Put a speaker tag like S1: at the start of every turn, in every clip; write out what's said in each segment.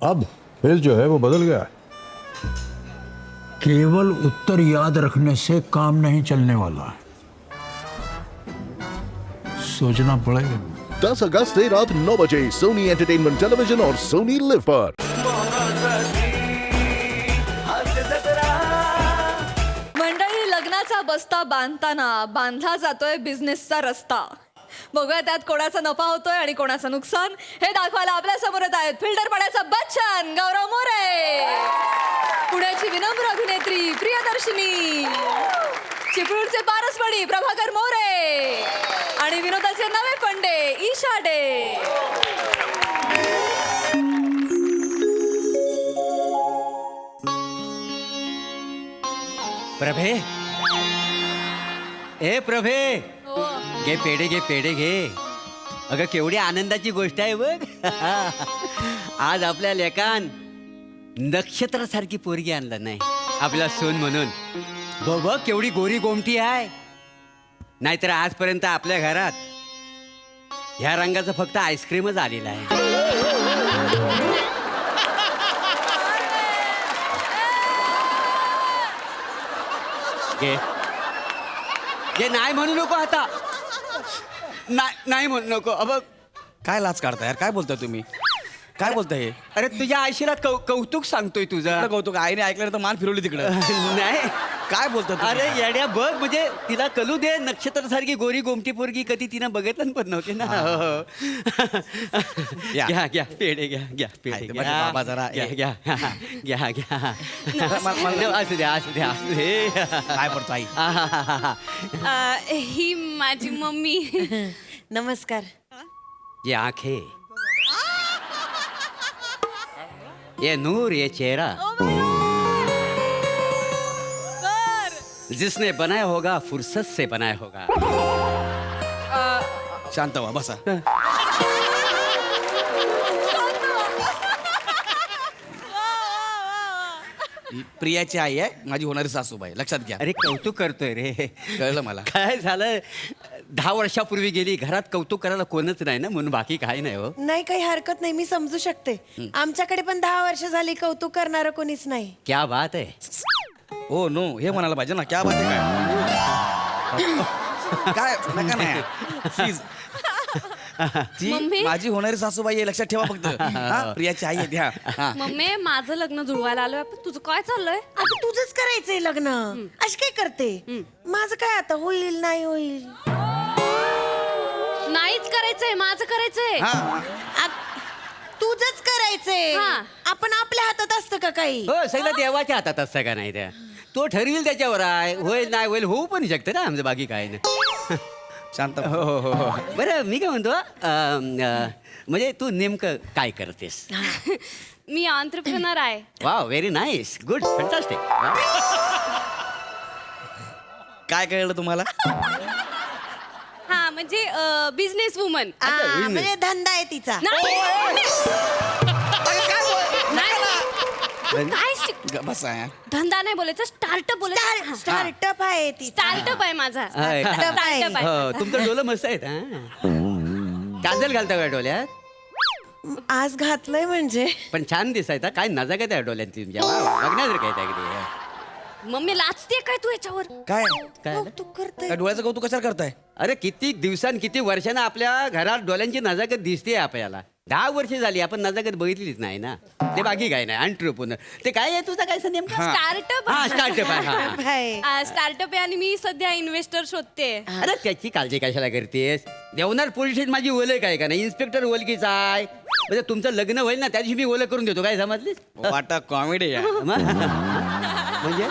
S1: अब खेल जो है वो बदल गया है।
S2: केवल उत्तर याद रखने से काम नहीं चलने वाला, सोचना पड़ेगा।
S3: 10 अगस्त से रात 9 बजे सोनी एंटरटेनमेंट टेलीविजन और सोनी लिव पर।
S4: मंडळी, लग्नाचा बस्ता बांधताना बांधला जातोय बिझनेसचा रस्ता. बघूया त्यात कोणाचा नफा होतोय आणि कोणाचं नुकसान हे दाखवायला आपल्या समोर येत आहेत फिल्टर पाड्याचा बच्चन गौरव मोरे, पुण्याची विनम्र अभिनेत्री प्रियदर्शनी, चिपळूणचे पारसमणी प्रभाकर मोरे आणि विनोदाचे नवे फंडे ईशा डे.
S5: प्रभे, ए प्रभे, घे पेढे, घे पेढे घे. अगं केवढी आनंदाची गोष्ट आहे बघ. आज आपल्या लेकान नक्षत्रासारखी पोरगी आणला नाही आपला सोन म्हणून. बघ केवढी गोरी गोमटी आहे. नाहीतर आजपर्यंत आपल्या घरात ह्या रंगाचं फक्त आईस्क्रीमच आलेलं आहे. घे घे, नाही म्हणू नको आता. नाही म्हणू नको. अब
S6: काय लाच काढताय यार? काय बोलताय तुम्ही? काय बोलताय हे?
S5: अरे तुझ्या आईशीला कौतुक सांगतोय तुझं.
S6: कौतुक आईने ऐकलं तर मान फिरवली तिकडं.
S5: नाही
S6: काय बोलता तुम्ही?
S5: अरे येड्या बघ, म्हणजे तिला कलू दे. नक्षत्रासारखी गोरी गोमटी पोरगी कधी तिनं बघितलं पण नव्हती ना.
S6: या.
S5: घ्या घ्या पेढे घ्या, घ्या पेढे
S6: हाय,
S5: घ्या.
S6: बाबा जरा,
S5: घ्या घ्या घ्या घ्या.
S6: मला-
S5: असू द्या असू द्या असू दे.
S6: काय पडतो आई?
S7: ही माझी मम्मी.
S8: नमस्कार.
S5: ये आंखें, ये नूर, ये चेहरा, जिसने बनाया होगा फुर्सत से बनाया होगा.
S6: शांत व्हा, बसा. ही प्रियाची आई आहे, माझी होणारी सासूबाई. लक्षात घ्या.
S5: अरे कौतुक करतोय रे.
S6: कळलं मला.
S5: काय झालं, 10 वर्षापूर्वी गेली. घरात कौतुक करायला कोणच नाही ना, म्हणून बाकी काही नाही हो.
S8: नाही, काही हरकत नाही, मी समजू शकते. आमच्याकडे पण 10 वर्ष झाली कौतुक करणारं कोणीच नाही.
S5: क्या बात आहे.
S6: हो नो, हे म्हणायला पाहिजे ना. क्या बात आहे काय? काय नका नाही प्लीज. ती
S7: मम्मी?
S6: माझी होणारी सासूबाई आहे, लक्षात ठेवा फक्त. हा, प्रियाची आई आहे ती. हा.
S7: मम्मी, माझं लग्न जुळवायला आलोय आपण. तुझं काय चाललंय?
S8: आता तुझंच करायचंय लग्न. अशी काय करते? माझं काय आता होईल नाही होईल?
S7: नाहीच करायचंय, माझं करायचंय.
S6: हा.
S8: तुझंच करायचंय.
S7: हा.
S8: आपण आपल्या हातात असतं का काही?
S5: हो, सगळं देवाच्या हातात असतं का नाही त्या. तो ठरविल त्याच्यावर आहे. होईल नाही होईल, होऊ पण शकतं ना आमचं, बाकी काय नाही.
S6: शांत.
S5: हो हो हो हो. बरं मी काय म्हणतो, म्हणजे तू नेमकं काय करतेस?
S7: मी ऑन्ट्रप्रिनर आहे.
S5: वा, व्हेरी नाईस, गुड, फंटास्टिक.
S6: काय कळलं तुम्हाला?
S7: हा, म्हणजे बिझनेस वुमन.
S8: म्हणजे धंदा आहे तिचा.
S6: बसा यार.
S7: धंदा नाही बोलायचं, स्टार्टअप बोलायचं.
S8: स्टार्टअप आहे ती.
S7: स्टार्टअप आहे माझा.
S8: Startup आहे.
S7: Startup आहे.
S5: हो, तुमचं डोलं मस्त आहेत. काजल घालता का डोल्यात?
S8: आज घातलंय म्हणजे.
S5: पण छान दिसायचा. काय नजाकत आहे डोल्यात तुमच्या. बघण्यासारखं आहे अगदी.
S7: मम्मी लाचते काय तू याच्यावर?
S6: काय
S5: काय झालं?
S8: कौतुक करते.
S6: काय डोळ्याचं कौतुक कशाला करताय?
S5: अरे किती दिवसांनी किती वर्षांना आपल्या घरात डोळ्यांची नजाकत दिसते आपल्याला. 10 वर्ष झाली आपण नजाकत बघितलीच नाही ना. ते बाकी काय नाही. एंटरप्रेन्योर ते काय आहे तुझा काय नेमका?
S7: स्टार्टअप.
S5: हा, स्टार्टअप आहे. हा.
S8: आहे.
S7: स्टार्टअप आहे आणि मी सध्या इन्व्हेस्टर शोधते.
S5: अरे त्याची काळजी कशाला करतेस? देवनार पोलीस स्टेशन माझी ओळख आहे का नाही? इन्स्पेक्टर ओळखीचा आहे. म्हणजे तुमचं लग्न होईल ना त्या दिवशी मी ओळख करून देतो. काय समजलीस?
S6: वाटा कॉमेडी आहे.
S5: म्हणजे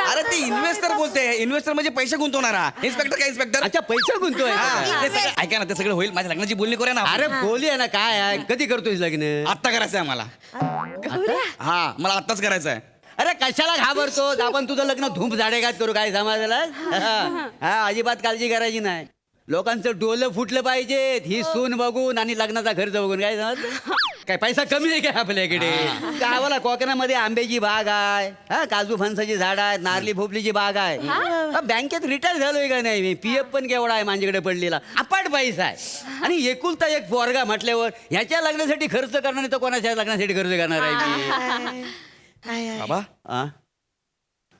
S6: अरे ते इन्व्हेस्टर बोलते. इन्व्हेस्टर म्हणजे पैसे गुंतवणारा. इन्स्पेक्टर काय इन्स्पेक्टर?
S5: अच्छा, पैसा गुंतोय.
S6: ते सगळं ऐका ना, ते सगळं होईल. माझ्या लग्नाची बोलणी करूया ना.
S5: अरे बोली आहे ना. काय आहे, कधी करतोय लग्न?
S6: आत्ता करायचं आहे मला. हा, मला आत्ताच करायचं आहे.
S5: अरे कशाला घाबरतो? आपण तुझं लग्न धूप झाडेगात करू. काय समाजाला? हा, अजिबात काळजी करायची नाही. लोकांचं डोलं फुटलं पाहिजे ही सून बघून आणि लग्नाचा खर्च बघून. काय समजलं? काय पैसा कमी आहे काय आपल्याकडे गावाला कोकणामध्ये आंब्याची बाग आहे हा काजू फणसाची झाड आहेत नारली भोपलीची बाग आहे हा, बँकेत रिटायर झालोय का नाही मी पीएफ पण केवढा आहे माझ्याकडे पडलेला अपाट पैसा आहे आणि एकुलता एक पोरगा म्हटल्यावर ह्याच्या लग्नासाठी खर्च करणार नाही तर कोणाच्या लग्नासाठी खर्च करणार आहे मी
S6: बाबा
S5: हा?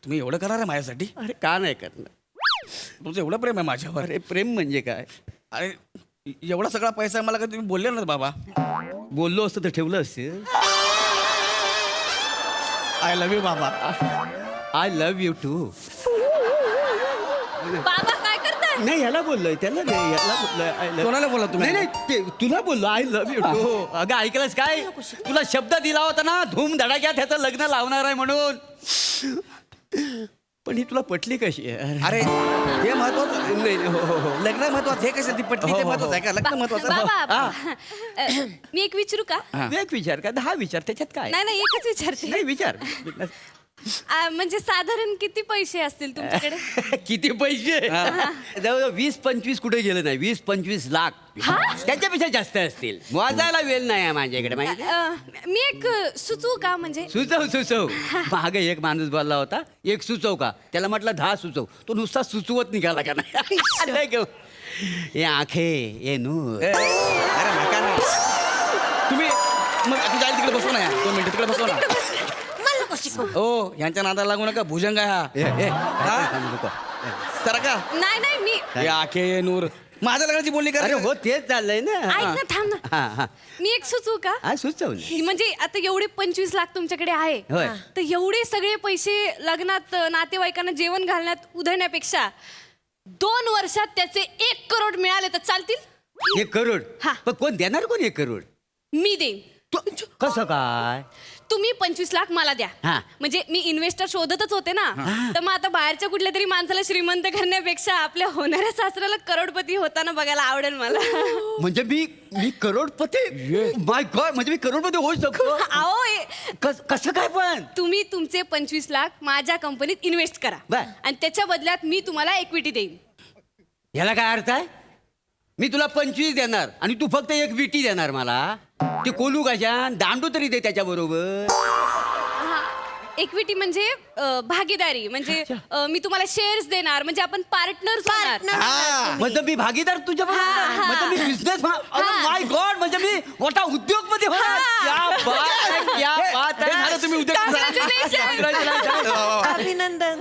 S6: तुम्ही एवढं करणार आहे माझ्यासाठी
S5: अरे का नाही करणार
S6: तुमचं एवढं प्रेम आहे माझ्यावर
S5: अरे प्रेम म्हणजे काय
S6: अरे एवढा सगळा पैसा आहे मला का तुम्ही बोलले ना बाबा
S5: बोललो असतं तर ठेवलं असतं
S6: आय लव्ह यू बाबा
S5: आय लव्ह यू टू
S7: बाबा काय करताय
S5: नाही याला बोललोय त्याला नाही याला बोललोय I love-
S6: कोणाला बोलला तुम्ही?
S5: नाही नाही तुला बोललो आय लव्ह यू टू अगं ऐकलंस काय तुला शब्द दिला होता ना धूम धडाक्यात ह्याचं लग्न लावणार आहे म्हणून पण ही तुला पटली कशी आहे
S6: अरे हे महत्वाचं
S5: नाही नाही, हो हो हो
S6: लग्न महत्वाचं हे कसं ती पटली ते महत्वाचं आहे का लग्न महत्वाचं आहे?
S7: बाबा मी एक विचारू का
S5: एक विचार का 10 विचार त्याच्यात काय
S7: नाही नाही एकच विचारते
S5: नाही विचार
S7: म्हणजे साधारण किती पैसे असतील तुमच्याकडे
S5: किती पैसे जवळजवळ 20-25 कुठे गेलं नाही 20-25 लाख त्याच्यापेक्षा जास्त असतील मोजायला वेळ नाही आहे माझ्याकडे माहिती
S7: मी एक सुचवू का म्हणजे
S5: सुचव मागे एक माणूस बोलला होता एक सुचव का त्याला म्हटलं 10 सुचव तो नुसता सुचवत निघाला का नाही नाही का? ये आखे ये नूर
S6: अरे नका ना तुम्ही मग तू जाईल तिकडे बसव ना यार 2 मिनिटं तिकडे बसव ना
S8: मला नको शिकवू.
S6: हो यांच्या नादाला लागू नका भुजंग आहे हा सर का
S7: नाही नाही मी
S6: हे आखे नूर माझ्या लग्नाची बोलली का
S5: अरे हो तेच चाललंय ना
S7: ऐक ना थांब
S5: हा,
S7: ना
S5: हा.
S7: मी एक सुचवू का
S5: हा सुचव ना.
S7: म्हणजे आता एवढे 25 लाख तुमच्याकडे आहे
S5: होय.
S7: तर एवढे सगळे पैसे लग्नात नातेवाईकांना जेवण घालण्यात उधळण्यापेक्षा 2 वर्षात त्याचे 1 करोड मिळाले तर चालतील
S5: 1 करोड
S7: हा.
S5: पण कोण देणार कोण 1 करोड
S7: मी देईन
S5: कसं काय
S7: तुम्ही 25 लाख मला द्या
S5: हा.
S7: म्हणजे मी इन्व्हेस्टर शोधतच होते ना तर मग आता बाहेरच्या कुठल्या तरी माणसाला श्रीमंत करण्यापेक्षा आपल्या होणाऱ्या सासऱ्याला करोडपती होताना बघायला आवडेल मला
S5: म्हणजे मी करोडपती माय गॉड म्हणजे मी करोडपती होऊ शकतो
S7: अहो
S5: कसं काय पण
S7: तुम्ही तुमचे 25 लाख माझ्या कंपनीत इन्व्हेस्ट करा
S5: बर.
S7: आणि त्याच्या बदल्यात मी तुम्हाला इक्विटी देईन
S5: याला काय अर्थ आहे मी तुला 25 देणार आणि तू फक्त 1 विटी देणार मला ते कोलू कशा दांडू तरी दे त्याच्या बरोबर
S7: इक्विटी म्हणजे भागीदारी म्हणजे मी तुम्हाला शेअर्स देणार म्हणजे आपण पार्टनर्स होणार
S5: म्हणजे मी भागीदार तुझ्या
S7: हा.
S5: म्हणजे मी बिझनेस
S7: हा.
S5: माय गॉड म्हणजे मी मोठा उद्योगपती होणार क्या बात आहे, क्या बात
S6: हे
S5: आहे.
S6: झालं तुम्ही उद्या
S7: Congratulations.
S8: अभिनंदन.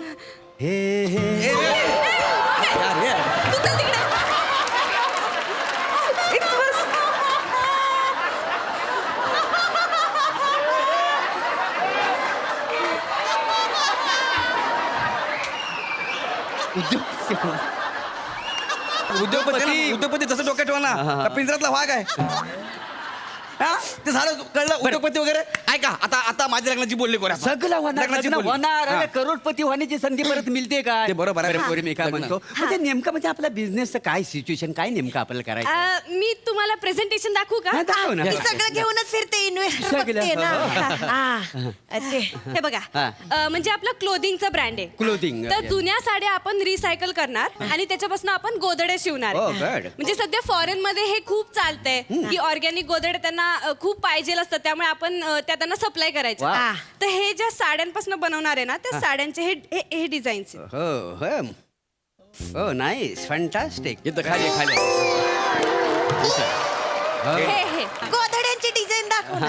S5: हे
S6: यार हे
S7: तू चल तिकडे.
S6: उद्योगपती जसं डोक्यात ठेवा ना का पिंजऱ्यातला वाघ आहे हा ते झालं कळलं उद्योगपती वगैरे ऐका आता आता माझ्या लग्नाची बोलली कोण
S5: सगळं होणार
S6: लग्नाची
S5: लग्न
S6: बोलली.
S5: होणार
S6: हा.
S5: अरे करोडपती होण्याची संधी परत मिळते का
S6: ते बरोबर आहे.
S5: मी काय
S6: लग्न.
S5: म्हणतो म्हणजे नेमकं म्हणजे आपल्या बिझनेसचं काय सिच्युएशन काय नेमकं आपल्याला करायचं
S7: मी तुम्हाला प्रेझेंटेशन दाखवू का
S5: हा, दाखव ना.
S8: मी सगळं घेऊनच फिरते इन्व्हेस्ट
S5: सगळं.
S8: बघते ना ते
S7: हे बघा
S5: हा.
S7: म्हणजे आपला क्लोथिंगचा ब्रँड आहे
S5: Clothing,
S7: तर
S5: yeah.
S7: जुन्या साड्या आपण रिसायकल करणार आणि त्याच्यापासून आपण गोदडे शिवणार
S5: Oh,
S7: आहे.
S5: good.
S7: म्हणजे सध्या फॉरेन मध्ये हे खूप चालतंय की ऑर्गॅनिक गोदडे त्यांना खूप पाहिजे असतात त्यामुळे आपण त्या त्यांना सप्लाय करायचे
S5: Wow.
S7: तर हे ज्या साड्यांपासून बनवणार आहे ना त्या साड्यांचे हे डिझाईन्स
S5: हो हो हो नाईस फंटास्टिक
S6: इथं खाली आहे, खाली आहे.
S7: हे
S8: गोधड्यांची डिझाईन दाखव.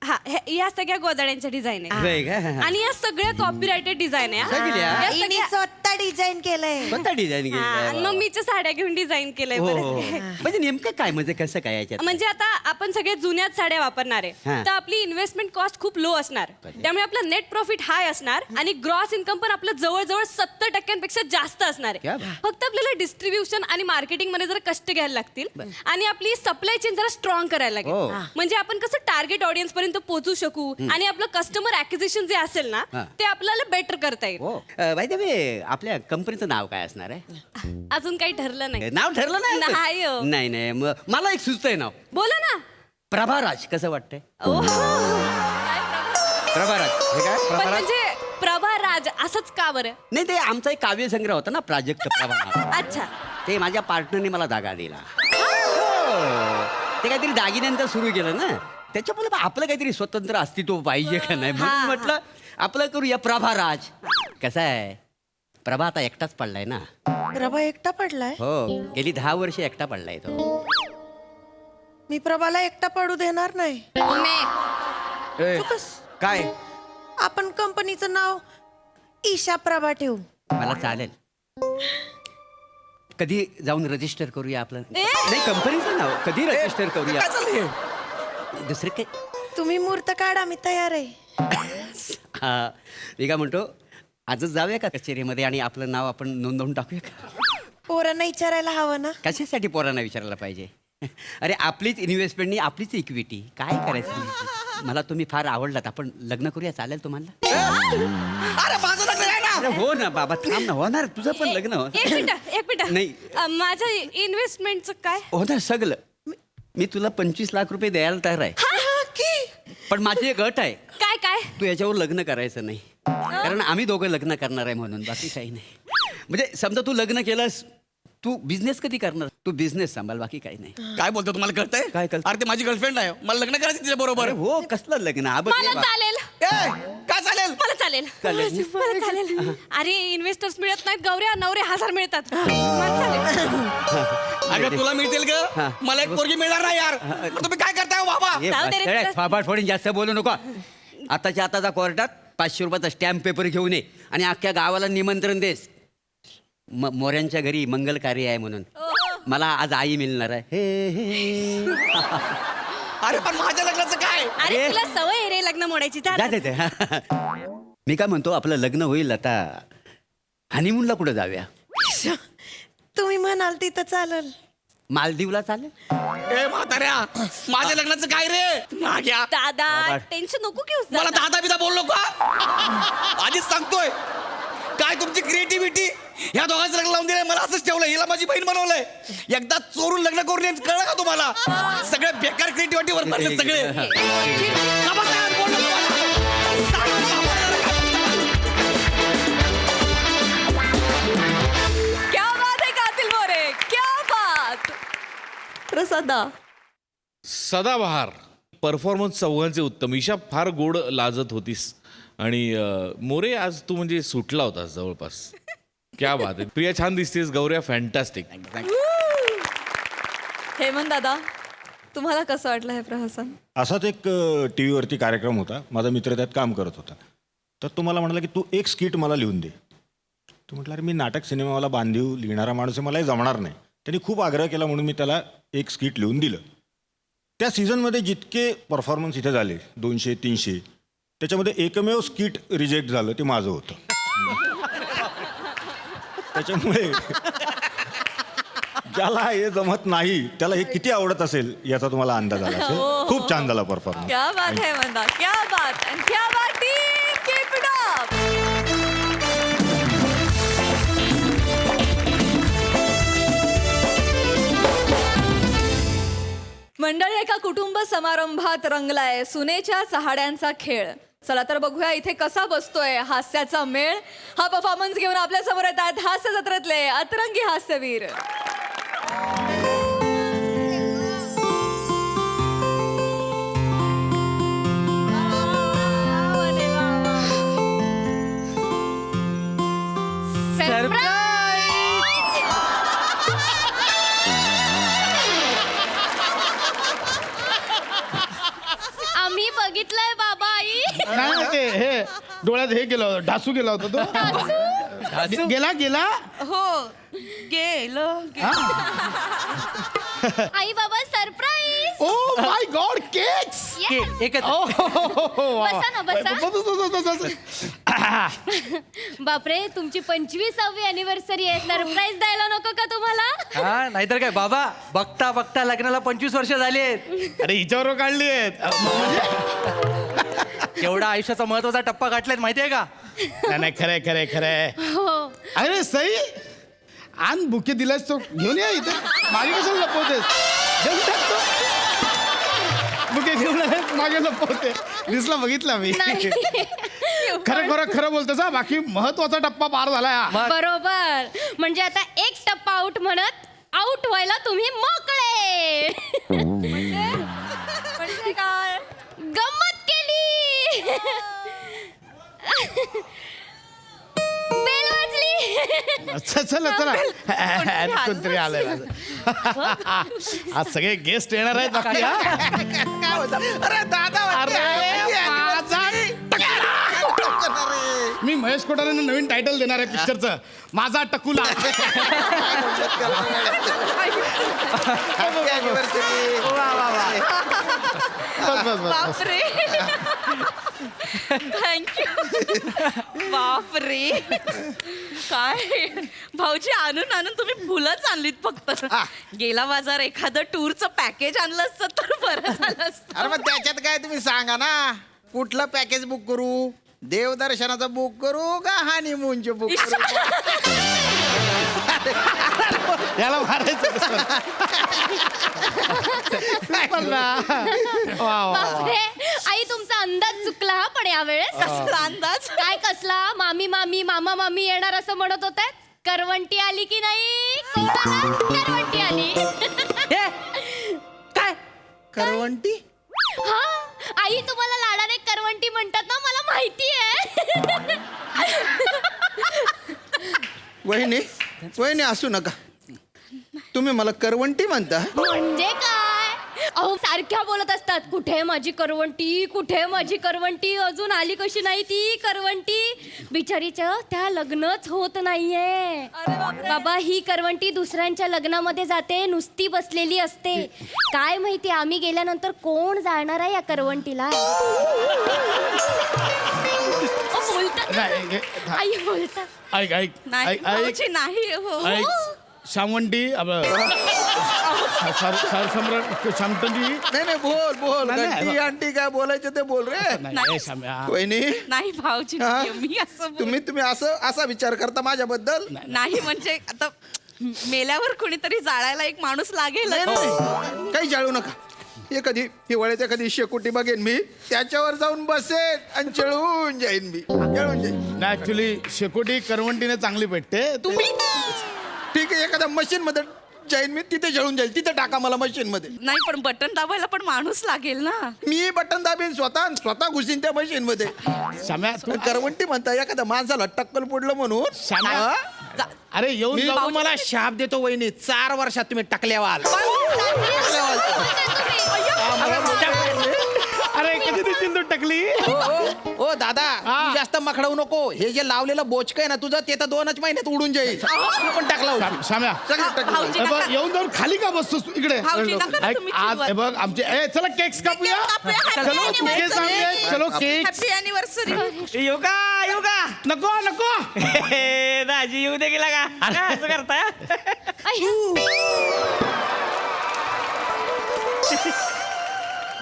S7: हा या सगळ्या गोदड्यांच्या डिझाईन आहे आणि या सगळ्या कॉपीराइटेड डिझाईन आहे
S5: सगळ्या?
S7: या
S8: हिने
S7: सगळ्या-
S8: स्वतः डिझाईन केलंय.
S5: कोणता डिझाईन
S7: हा, आणि मम्मीच्या साड्या घेऊन डिझाईन केलंय
S5: हो
S7: बरं
S5: हो.
S7: ते.
S5: म्हणजे नेमकं काय म्हणजे कसं काय याच्यात
S7: म्हणजे आता आपण सगळ्या जुन्याच साड्या वापरणार आहे
S5: हा.
S7: तर आपली इन्व्हेस्टमेंट कॉस्ट खूप लो असणार त्यामुळे आपलं नेट प्रॉफिट हाय असणार आणि ग्रॉस इन्कम पण आपलं जवळजवळ 70% जास्त असणार
S5: क्या
S7: आहे
S5: बात.
S7: फक्त आपल्याला डिस्ट्रीब्युशन आणि मार्केटिंग मध्ये जरा कष्ट घ्यायला लागतील आणि आपली सप्लाय चेन जरा स्ट्रॉंग करायला
S5: हो.
S7: लागेल म्हणजे आपण कसं टार्गेट ऑडियन्स पर्यंत पोहोचू शकू आणि आपलं कस्टमर ऍक्विजिशन जे असेल ना
S5: हा.
S7: ते आपल्याला बेटर करता येईल
S5: हो बाय द वे आपल्या कंपनीचं नाव काय असणार आहे
S7: अजून काही ठरलं नाही
S5: नाव ठरलं
S7: नाही हो.
S5: नाही नाही मला एक सुचतंय नाव
S7: बोला ना
S5: प्रभाराज कसं वाटतंय
S7: ओहो.
S5: प्रभाराज हे काय
S7: पण
S5: प्रभाराज
S7: म्हणजे प्रभा राज असंच का बरं
S5: नाही ते आमचा एक काव्यसंग्रह होता ना प्राजक्त प्रभा नावाचा.
S7: अच्छा
S5: ते माझ्या पार्टनरने मला दागा दिला हो. ते काहीतरी दागिन्यांचं सुरू केलं ना, त्याच्यामुळे आपलं काहीतरी स्वतंत्र अस्तित्व पाहिजे का नाही म्हणून म्हटलं आपलं करूया प्रभाराज. कसं आहे, प्रभा आता एकटाच पडलाय ना.
S8: प्रभा एकटा पडलाय.
S5: हो, गेली 10 वर्ष एकटा पडलाय तो.
S8: मी प्रभाला एकटा पडू देणार नाही.
S6: ए,
S8: बस.
S6: काय
S8: आपण कंपनीचं नाव ईशा प्रभा ठेवू.
S5: मला चालेल. कधी जाऊन रजिस्टर करूया आपलं. नाही, कंपनीचं नाव कधी रजिस्टर करूया.
S6: काय चाललंय?
S5: दुसरं काय.
S8: तुम्ही मुहूर्त काढा, मी तयार आहे.
S5: हा, मी काय म्हणतो, आजच जाऊया का कचेरीमध्ये आणि आपलं नाव आपण नोंदवून टाकूया का?
S8: पोरांना विचारायला हवं ना.
S5: कशासाठी पोरांना विचारायला पाहिजे? अरे आपलीच इन्व्हेस्टमेंटनी आपलीच इक्विटी. काय करायचं? मला तुम्ही फार आवडलात, आपण लग्न करूया, चालेल तुम्हाला?
S6: अरे माझं लग्न आहे ना.
S5: अरे हो ना बाबा, थांब ना, होणार तुझं पण लग्न हो.
S7: एक मिनिट
S5: नाही.
S7: माझ्या इन्व्हेस्टमेंटचं काय?
S5: होणार सगळं. मी तुला 25 लाख रुपये द्यायला तयार आहे, पण माझी एक अट आहे.
S7: काय काय?
S5: तू याच्यावर लग्न करायचं नाही, कारण आम्ही दोघं लग्न करणार आहे म्हणून, बाकी काही नाही. म्हणजे समजा तू लग्न केलंस, तू बिझनेस कधी करणार? तू बिझनेस सांभाळ, बाकी काही नाही.
S6: काय बोलतो तुम्हाला कळतंय?
S5: काय कळतं?
S6: अरे ते माझी गर्लफ्रेंड आहे, मला लग्न करायचं तिच्या बरोबर.
S5: अरे हो, कसलं लग्न? हा बघ
S7: मला
S5: रे बा.
S7: चालेल.
S6: काय चालेल?
S7: मला चालेल.
S5: चालेल.
S7: मला चालेल. अरे इन्व्हेस्टर्स मिळत नाहीत गौऱ्या, 9,000 मिळतात. मला चालेल.
S6: अगं तुला मिळतील
S5: हा.
S6: का? मला एक पोरगी मिळणार नाही यार. तुम्ही काय करताय हो बाबा?
S5: हे
S7: जाऊ दे रे,
S5: बस,
S7: तुला-
S5: फाबाड फोडून जास्त बोलू नको. आताच्या आताचा कोर्टात 500 रुपयाचा स्टॅम्प पेपर घेऊन ये आणि अख्ख्या गावाला निमंत्रण देस. मोऱ्यांच्या घरी मंगल कार्य आहे म्हणून. मला आज आई मिळणार आहे. हे, हे.
S6: अरे पण माझ्या लग्नाचं काय?
S7: अरे तुला सवय आहे रे लग्न मोडायची. जा,
S5: जा ते. मी काय म्हणतो, आपलं लग्न होईल आता, हनीमूनला कुठं जाऊया?
S8: तुम्ही म्हणाल तिथं चालेल.
S5: मालदीवला चालेल?
S6: ए म्हाताऱ्या, माझ्या लग्नाचं काय रे? नाग्या,
S7: दादा
S5: बाबा.
S7: टेन्शन नको घेऊस.
S6: मला दादा बिदा बोललो का? आधीच सांगतोय, काय तुमची क्रिएटिव्हिटी. ह्या दोघांचं लग्न लावून दिलंय, मला असंच ठेवलंय, हिला माझी बहीण बनवलंय. एकदा चोरून लग्न करून येत, कळलं का तुम्हाला? सगळे बेकार क्रिएटिव्हिटी वर पडले सगळे. नमस्कार, बोललो तुम्हाला.
S4: क्या बात है कातिल मोरे, क्या बात. प्रसादा,
S9: सदाबहार. परफॉर्मन्स चौघांचे उत्तम. ईशा फार गोड लाजत होतीस आणि मोरे आज तू म्हणजे सुटला होतास जवळपास. क्या बात आहे. प्रिया छान दिसतेस, गौऱ्या फॅन्टॅस्टिक.
S4: हेमंत दादा, तुम्हाला कसं वाटलं हे प्रहसन?
S10: असाच एक टी व्हीवरती कार्यक्रम होता, माझा मित्र त्यात काम करत होता. तर तो मला म्हणाला की तू एक स्किट मला लिहून दे. तो म्हटलं अरे मी नाटक सिनेमाला बांधीव लिहिणारा माणूस आहे, मला हे जमणार नाही. त्यांनी खूप आग्रह केला म्हणून मी त्याला एक स्किट लिहून दिलं. त्या सीझनमध्ये जितके परफॉर्मन्स इथे झाले 200-300, त्याच्यामध्ये एकमेव स्किट रिजेक्ट झालं ते माझं होतं. त्याच्यामुळे ज्याला हे जमत नाही त्याला हे किती आवडत असेल याचा तुम्हाला अंदाज आला असेल. खूप छान झाला परफॉर्मन्स.
S4: क्या बात है हेमंत, क्या बात and क्या बात टीम, keep it up. मंडळी, एका कुटुंब समारंभात रंगलाय सुनेच्या चहाड्यांचा खेळ. चला तर बघूया इथे कसा बसतोय हास्याचा मेळ. हा परफॉर्मन्स घेऊन आपल्या समोर येत आहेत हास्य जत्रेतले अतरंगी हास्यवीर.
S7: आम्ही बघितलंय बाबा. आई
S11: नाही ते हे डोळ्यात हे गेलं होतं, ढासू गेला होता तो. गेला
S8: हो गेलं.
S7: आई बाबा surprise.
S11: Oh my God, cakes.
S7: बसा ना, बसा. बापरे, तुमची 25वी अॅनिव्हर्सरी आहे. सरप्राईज द्यायला नको का तुम्हाला?
S12: हा नाहीतर काय बाबा, बघता बघता लग्नाला 25 वर्ष झाली आहेत.
S11: अरे हिच्यावर काढली आहेत.
S12: एवढा आयुष्याचा महत्वाचा टप्पा गाठलाय माहितीये का?
S11: नाही खरंय खरंय खरंय. अरे सई, आण बुके दिलास तो घेऊन या इथे. मागे कशाला लपवतेस? घेऊन टाकतो. बुके घेऊन आले, मागे लपवते. दिसला, बघितला मी. खरं बोलतोस हा. बाकी महत्वाचा टप्पा पार झालाय हा.
S7: बरोबर. म्हणजे आता एक टप्पा आउट म्हणत आउट व्हायला तुम्ही मोकळे. बेल वाजली.
S11: चला कोणतरी आलंय आज सगळे गेस्ट येणार आहेत बाकी
S6: काय होतं अरे दादा
S11: मी महेश कोठारेंना नवीन टायटल देणार आहे पिक्चरचं, माझा टकुला.
S4: बापरे थँक्यू. बापरे काय भाऊजी, आणून आणून तुम्ही फुलंच आणलीत फक्त. गेला बाजार एखादं टूरचं पॅकेज आणलं असतं तर बरं झालं असतं.
S6: अरे मग त्याच्यात काय तुम्ही सांगा ना, कुठलं पॅकेज बुक करू? देवदर्शनाचं बुक करू का हनीमूनचं बुक करू?
S11: याला मारायचं
S7: बापरे, आई तुमचा अंदाज चुकला हा पण यावेळेस.
S4: कसला अंदाज?
S7: काय कसला? मामी मामी मामा मामी येणार असं म्हणत होते. करवंटी आली की नाही? कोण आला? करवंटी आली.
S12: काय
S6: करवंटी?
S7: हा, आई तुम्हाला लाडाने करवंटी म्हणतात ना, मला माहिती आहे.
S6: वहिनी वहिनी असू नका, तुम्ही मला करवंटी म्हणता?
S7: म्हणजे काय? अहो सारख्या बोलत असतात, कुठे माझी करवंटी, कुठे माझी करवंटी, अजून आली कशी नाही ती करवंटी. बिचारीचं त्या लग्नच होत नाहीये. बाबा, ही करवंटी दुसऱ्यांच्या लग्नामध्ये जाते, नुसती बसलेली असते. काय माहिती आम्ही गेल्यानंतर कोण जाणार आहे या करवंटीला. बोलतात आई, बोलतात.
S11: ऐक ऐक
S4: नाही
S11: ऐक ऐक
S4: भाऊजी, नाही हो.
S11: ऐक शामवंटी सम्राट शामटंजी.
S6: नाही बोल बोल,
S11: नाही, नाही.
S6: घंटी आंटी काय बोलायचं ते बोल रे.
S11: नाही शाम्या.
S6: वहिनी
S4: नाही भाऊजी,
S6: हा?
S4: मी असं
S6: तुम्ही असा विचार करता माझ्याबद्दल?
S4: नाही म्हणजे आता मेल्यावर कोणीतरी जाळायला एक माणूस लागेल.
S6: नाही, काही जाळू नका. एखादी हिवाळ्यात एखादी शेकोटी बघेन मी, त्याच्यावर जाऊन बसेन आणि जळून जाईन मी, जळून जाईन.
S11: ऍक्च्युली शेकोटी करवंटीने चांगली भेटते.
S4: तुम्ही
S6: ठीक आहे, एखाद्या मशीन मध्ये जाईन मी, तिथे जळून जाईल. तिथे टाका मला मशीन मध्ये.
S4: नाही, पण बटन दाबायला पण माणूस लागेल ना.
S6: मी बटन दाबीन स्वतः घुसीन त्या मशीन मध्ये.
S11: शाम्या तू
S6: करवंटी म्हणता एखाद्या माणसाला टक्कल पडलं म्हणून?
S11: शाम्या.
S6: हा?
S11: अरे येऊन
S6: मी
S11: जाऊ.
S6: तुम्हाला शाप देतो वहिनी, 4 वर्षात तुम्ही टकल्यावाल.
S11: अरे कधी दिसतील तू टकली.
S6: ओ दादा, तू जास्त मखडवू नको. हे जे लावलेलं बोचक आहे ना तुझं, ते तर 2च महिन्यात उडून जाईल. तू पण टाकला होता.
S11: शाम्या
S4: भाऊजी,
S11: हे बघ,
S4: नका.
S11: येऊन जाऊन खाली का बसतोस तू इकडे.
S4: भाऊजी, नका ना
S11: ऐक,
S4: तुम्ही
S11: आज
S4: चिडवत.
S11: हे बघ आमचे चला केक्स कापूया. चलो केक्स आणूया. चलो केक्स.
S4: Happy anniversary.
S12: योगा
S11: नको नको.
S12: दाजी येऊ दे गेला का असं करताय.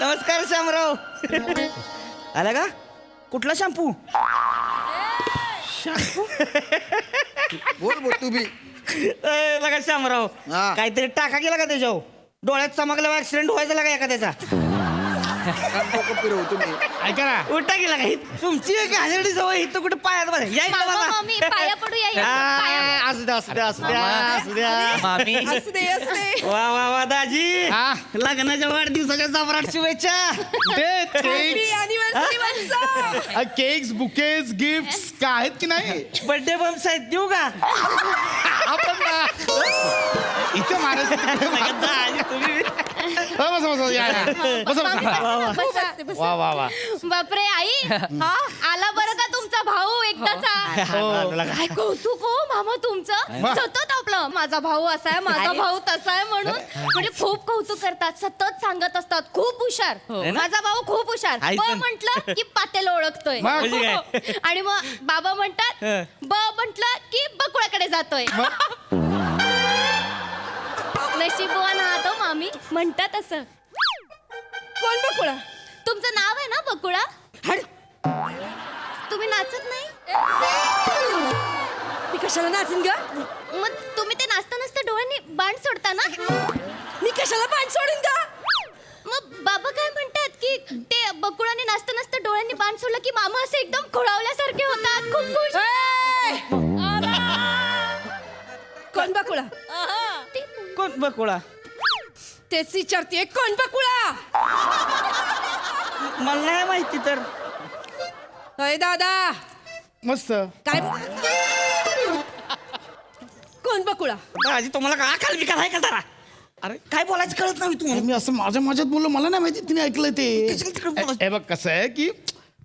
S12: नमस्कार श्यामराव. आला का? कुठला शॅम्पू?
S6: बोल बोल तू बी.
S12: लगा श्यामराव,
S6: हा.
S12: काहीतरी टाका गेला का त्याच्यावर? डोळ्यात चमकल्यावर ऍक्सिडेंट व्हायचा लागा एखाद्याचा.
S6: फिरवू तुम्ही.
S11: ऐका ना,
S12: उलटा गेला का? तुमची एक घाणेरडी सवय इथं कुठे पायात बघा. या इकडं
S7: मामा
S12: बघा.
S7: मामी पाया पडूया या. पाया.
S12: असू द्या असू द्या असू द्या असू द्या. मामी
S4: असते
S12: वा वा वा दाजी,
S11: हा.
S12: लग्नाच्या वाढदिवसाच्या जबराट शुभेच्छा.
S11: ते cakes
S4: anniversary.
S11: Cakes bouquets gifts काय आहेत की नाही?
S12: बर्थडे बम्स आहेत देऊ का?
S11: आपण इथे मारायचं तिकडे
S12: दाजी, तुम्ही
S11: बसा बसा या या. बसा बसा. वा वा वा.
S7: बापरे आई, आला बरं का तुमचा भाऊ एकटाचा. काय कौतुक हो मामा तुमचं. सतत आपलं माझा भाऊ असा आहे, माझा भाऊ तसा आहे म्हणून म्हणजे खूप कौतुक करतात, सतत सांगत असतात. खूप हुशार, माझा भाऊ खूप हुशार.
S12: आई
S7: ब
S12: पण.
S7: म्हटलं की पातेल ओळखतोय.
S11: म्हणजे
S12: काय?
S7: आणि मग बाबा म्हणतात, ब म्हटलं की बकुळाकडे जातोय. नशीबवान आहात हो मामी, म्हणतात असं.
S4: कोण बकुळा?
S7: तुमचं नाव आहे ना बकुळा? तुम्ही नाचत नाही?
S4: मी कशाला नाचीन ग?
S7: मग तुम्ही ते नाचता नसता डोळ्यांनी बाण सोडता ना?
S4: मी कशाला बाण सोडीन ग?
S7: मग बाबा काय म्हणतात की ते बकुळाने नाचता नसता डोळ्यांनी बाण सोडलं की मामा असे एकदम खोळावल्यासारखे होतात, खूप खुश.
S4: कोण बकुळा?
S12: कोण बकुळा?
S4: तेच विचारते, कोण बकुळा?
S12: मला नाही माहिती तर.
S8: अय दादा
S11: मस्त.
S8: काय कोण बकुळा?
S6: आजी तुम्हाला का काल विकाल आहे का जरा? अरे काय बोलायचं कळत नाही तुम्हाला.
S11: मी असं माझ्यात बोललो, मला नाही माहिती तिने ऐकलं ते.
S6: कशाला तिकडे बोलायचं?
S11: हे बघ कसं आहे की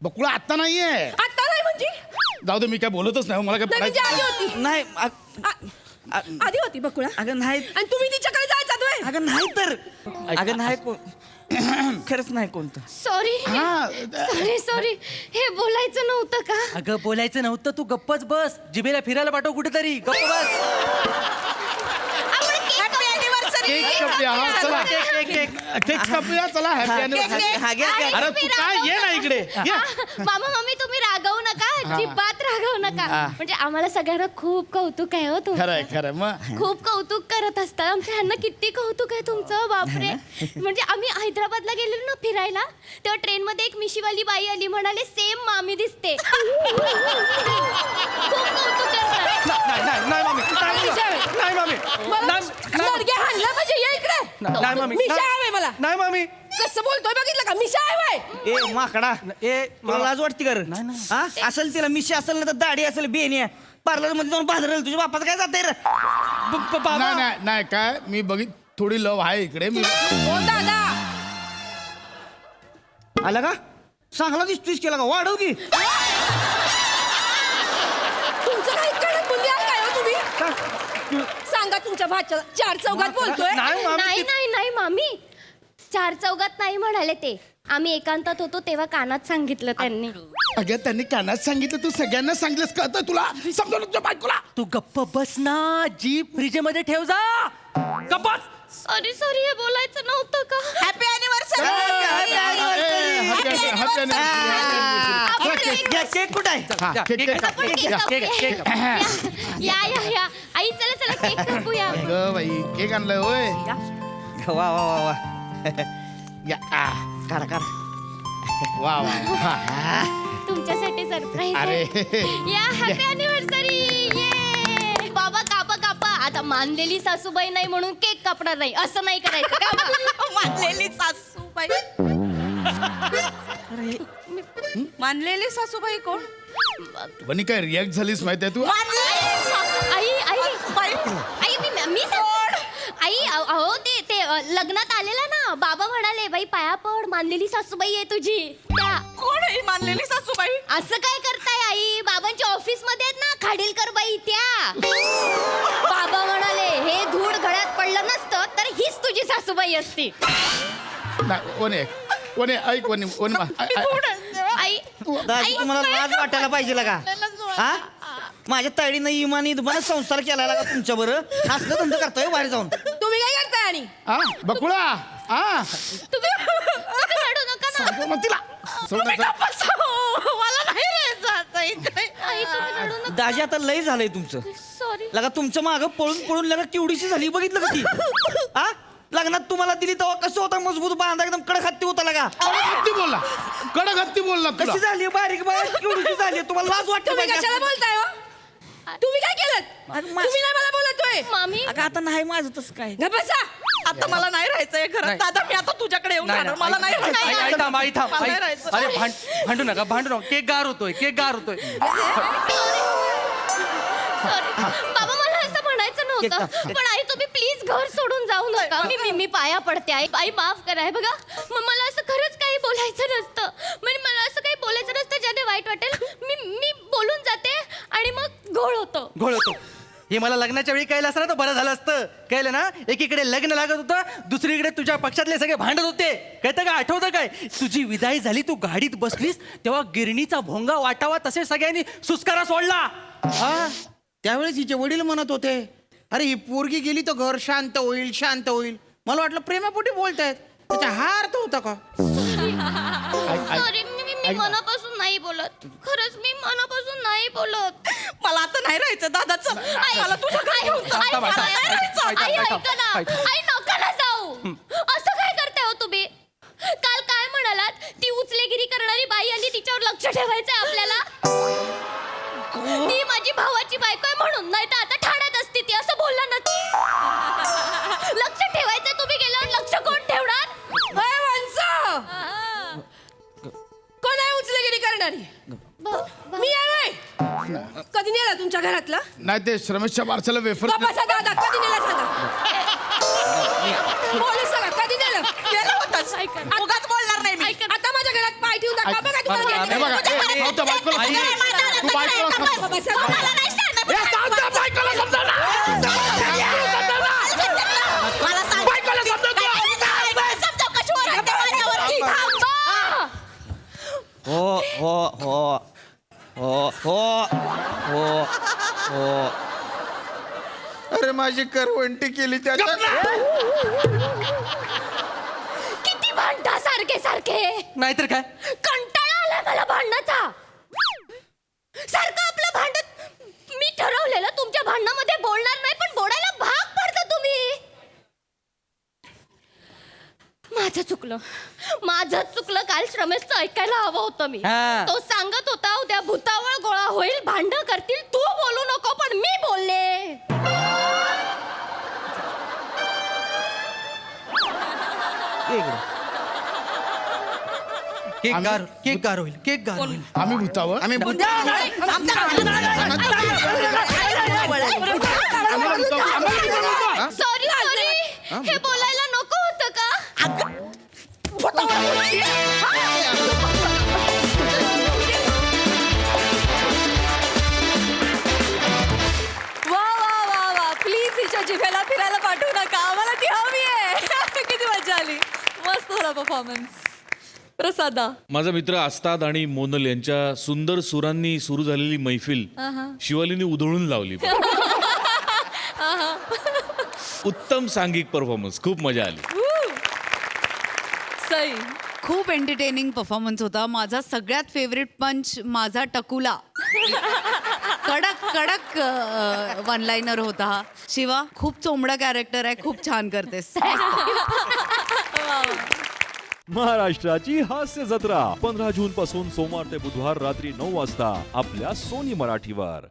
S11: बकुळा आत्ता नाहीये.
S8: आता नाही म्हणजे
S11: जाऊ दे, मी काय बोलतच नाही, मला
S8: नाही, म्हणजे आधी
S11: काय
S8: होती.
S6: नाही
S8: आधी होती बकुळा.
S6: अगं नाही.
S8: आणि तुम्ही तिच्याकडे जायचा तुम्ही.
S6: अगं नाही तर अगं नाही कोण खरंच नाही कोणतं.
S7: सॉरी सॉरी हे बोलायचं नव्हतं का?
S12: अगं बोलायचं नव्हतं, तू गप्पच बस. जिभेला फिरायला पाठव कुठेतरी, गप्प बस.
S11: केक कापूया. हा, चला केक कापूया. चला हॅपी अॅनिव्हर्सरी. अरे तू काय, ये ना इकडे ये.
S7: मामा मम्मी तुम्ही रागवू नका, अजिबात रागवू नका. म्हणजे आम्हाला सगळ्यांना खूप कौतुक आहे हो तुमचं.
S11: खरंय खरं. मग
S7: खूप कौतुक करत असतात. आमच्या ह्यांना किती कौतुक आहे तुमचं, बापरे. म्हणजे आम्ही हैदराबादला गेलेलो ना फिरायला, तेव्हा ट्रेन मध्ये एक मिशीवाली बाई आली, म्हणाले सेम मामी दिसते. खूप कौतुक करतात.
S12: नाही मामी, नाही मामी,
S8: लडगे हाणला म्हणजे ये इकडे.
S12: नाही मामी,
S8: मिशा हवे मला.
S12: नाही मामी.
S8: कसं बोलतोय बघितलं का? मिशा हवाय.
S6: ए माकडा तुला लाज वाटते कर? हा असेल तिला मिशी असेल ना तर दाढी असेल बेणी पार्लर मध्ये जाऊन बाजाराला तुझ्या बापाचं काय जाते रे?
S11: नाही नाही नाही काय, मी बघित थोडी लव आहे इकडे. मी
S8: हो दादा.
S6: आला का? चांगला दिसतोयस केला का? वाढव की.
S8: तुमचं काही कळत मुली आहे काय हो तुम्ही? सांगा तुमच्या भाच्याला. चार चौघात बोलतोय.
S7: नाही नाही नाही मामी, चार चौघात नाही म्हणाले ते. आम्ही एकांतात होतो तेव्हा कानात सांगितलं त्यांनी.
S11: अगं त्यांनी कानात सांगितलं, तू सगळ्यांना सांगितलंस का? आता तुला समजा तुझ्या बायकोला.
S12: तू गप्प बस ना, जीप फ्रीज मध्ये ठेव जा. गप्प बस.
S7: सॉरी सॉरी हे बोलायचं नव्हतं का?
S8: Happy anniversary.
S6: केक कुठं आहे?
S7: आपण केक कापूया. या या या आई, चला चला केक कापूया.
S11: अगं बाई, केक आणलाय होय.
S6: वा वा वा वा
S11: या, आ,
S6: काढा काढा.
S11: वा वा. हा.
S7: तुमच्यासाठी सरप्राईज
S11: अरे.
S7: या हॅपी अॅनिव्हर्सरी. ये बाबा, कापा कापा. आता मानलेली सासूबाई नाही म्हणून केक कापणार नाही, असं नाही करायचं का?
S8: मानलेली सासूबाई. मानलेली सासूबाई कोण?
S11: वनी काय रिॲक्ट झालीस माहितीये तू?
S7: आई आई आई मी आई, अहो ते लग्नात आलेला ना, बाबा म्हणाले बाई पाया पड, मानलेली सासूबाई आहे तुझी. त्या
S8: कोण आहे मानलेली सासूबाई?
S7: असं काय करताय आई? बाबांच्या ऑफिस मध्ये आहेत ना खाडीलकर बाई त्या. बाबा म्हणाले हे धूळ गळ्यात पडलं नसतं तर हीच तुझी सासूबाई असती.
S11: नाही वने वने ऐक वने वने
S7: आई
S6: दाजी तुम्हाला लाज वाटायला पाहिजे का? हा माझ्या ताईडीनं इमानी दुबारा संसार केला का तुमच्या बरं? असलं धंदा करताय बाहेर जाऊन.
S8: तुम्ही काय करताय? आणि
S11: हा बकुळा. हा
S7: तुम्ही रडू नका ना.
S11: मग तिला सोड नका.
S8: मला नाही राहायचं इकडे.
S7: आई तुम्ही रडू नका.
S6: दाजी आता लय झालंय तुमचं.
S7: सॉरी.
S6: लगा तुमच्या मागं पळून पळून लगा केवढीशी झाली बघितलं का ती? हा लग्नात तुम्हाला दिली तेव्हा कसं होता मजबूत बांधा एकदम कडक हत्ती होता लगा.
S11: कडक हत्ती बोलला, कडक हत्ती बोलला तुला.
S6: कशी झाली बारीक बारीक केवढीशी झाली? तुम्हाला लाज वाटते
S8: तुम्ही कशाला बोलताय हो? तुम्ही काय केलं? तुम्ही नाही मला बोलतोय.
S7: मामी
S6: अगं आता नाही माझं तसं काय.
S8: बसा. आता मला नाही राहायचंय घरात. दादा मी आता तुझ्याकडे येऊन राहणार. मला नाही राहायचं.
S12: आई थांब, आई थांब.
S8: मला नाही राहायचं.
S12: अरे भांडू नका, भांडू नका. केक गार होतोय, केक गार होतोय.
S7: सॉरी बाबा, मला असं म्हणायचं नव्हतं, पण आई तुम्ही प्लीज घर सोडून जाऊ नका. मी पाया पडते आई. आई माफ करा. हे बघा, मग मला असं खरंच काही बोलायचं नसतं. म्हणजे मला असं काही बोलायचं नसतं ज्याने वाईट वाटेल. मी बोलून जाते आणि मग घोळ होतो.
S12: घोळ होतो. हे मला लग्नाच्या वेळी कळलं असतं ना तर बरं झालं असतं. कळलं ना? एकीकडे लग्न लागत होतं, दुसरीकडे तुझ्या पक्षातले सगळे भांडत होते. कळतं का? आठवतं काय? तुझी विदाई झाली, तू गाडीत बसलीस तेव्हा गिरणीचा भोंगा वाटावा तसे सगळ्यांनी सुस्कारा सोडला.
S2: हा त्यावेळेस हिचे वडील म्हणत होते, अरे ही पोरगी गेली तर घर शांत होईल, शांत होईल. मला वाटलं प्रेमापोटी बोलतायत. त्याचा हा अर्थ होता का?
S7: सॉरी, मी मनापासून नाही बोलत. खरंच मी मनापासून नाही बोलत.
S8: मला आता नाही राहायचं. दादा चल. मला तुझ्या घरी घेऊन जा. मला नाही राहायचं.
S7: आई ऐका ना. आई नका ना जाऊ. असं काय करताय हो तुम्ही? काल काय म्हणालात? ती उचलेगिरी करणारी बाई आली, तिच्यावर लक्ष ठेवायचंय आपल्याला. ती माझी भावाची बायको आहे म्हणून, नाही तर आता ठाण्यात असती ती. असं बोलला ना. लक्ष ठेवायचं. तुम्ही गेल्यावर लक्ष कोण ठेवणार?
S8: कोण आहे उचलेगिरी करणार? येणार आहे? मी आहे व्हय? कधी नेला तुमच्या घरातला?
S11: नाही ते श्रमेशच्या बारशाला वेफर
S8: बाबाचा दादा कधी नेला सांगा. पोलीस सांगा कधी नेलं? नेलं होतंच. उगाच बोलणार नाही मी. आता माझ्या घरात पाय ठेवून दाखवा बघा तुम्हाला
S11: हे
S8: गेलं.
S11: बघा, हे भाऊ त्या बायकोला
S8: आई.
S11: समजा. तू बायकोला समजा.
S8: बाबा, सांगा. मला नाही सांगणार.
S11: हे सांग त्या बायकोला समजा ना.
S8: मला सांग.
S11: बायकोला समजा तू.
S8: समजाव कशावर आहे त्या माझ्यावरती. थांबा.
S6: हो हो हो हो हो हो हो.
S2: अरे माझी करवंटी केली त्याच्या
S7: किती भांडता सारखे सारखे.
S12: नाहीतर काय.
S7: कंटाळा आलाय मला भांडणाचा. सारखं आपलं भांडत. मी ठरवलेलं तुमच्या भांडणामध्ये बोलणार नाही पण बोलायला भाग पडता तुम्ही. माझं चुकलं काल श्रमेशचं ऐकायला हवं होतं मी.
S12: हा.
S7: तो सांगत होता उद्या भूतावळ गोळा होईल भांड करतील तू बोलू नको पण मी बोलले.
S12: केक गार होईल केक गार होईल.
S11: आम्ही भूतावर
S2: आम्ही
S7: सॉरी सॉरी हे बोलायला नको होतं का.
S4: वा वा वा वा प्लीज हिच्या जिभेला फिरायला पाठवू नका आम्हाला ती हवी आहे. किती मजा आली. मस्त होता परफॉर्मन्स. प्रसादा
S9: माझा मित्र आस्ताद आणि मोनल यांच्या सुंदर सुरांनी सुरू झालेली मैफिल शिवालीने उधळून लावली. उत्तम सांघिक परफॉर्मन्स. खूप मजा आली.
S4: सई
S13: खूप एंटरटेनिंग परफॉर्मन्स होता. माझा सगळ्यात फेवरेट पंच माझा टकुला. कडक कडक वन लाईनर होता हा. शिवा खूप चोंबडा कॅरेक्टर आहे. खूप छान करतेस.
S1: महाराष्ट्राची हास्य जत्रा 15 जून पासून सोमवार ते बुधवार रात्री 9 वाजता आपल्या सोनी मराठीवर.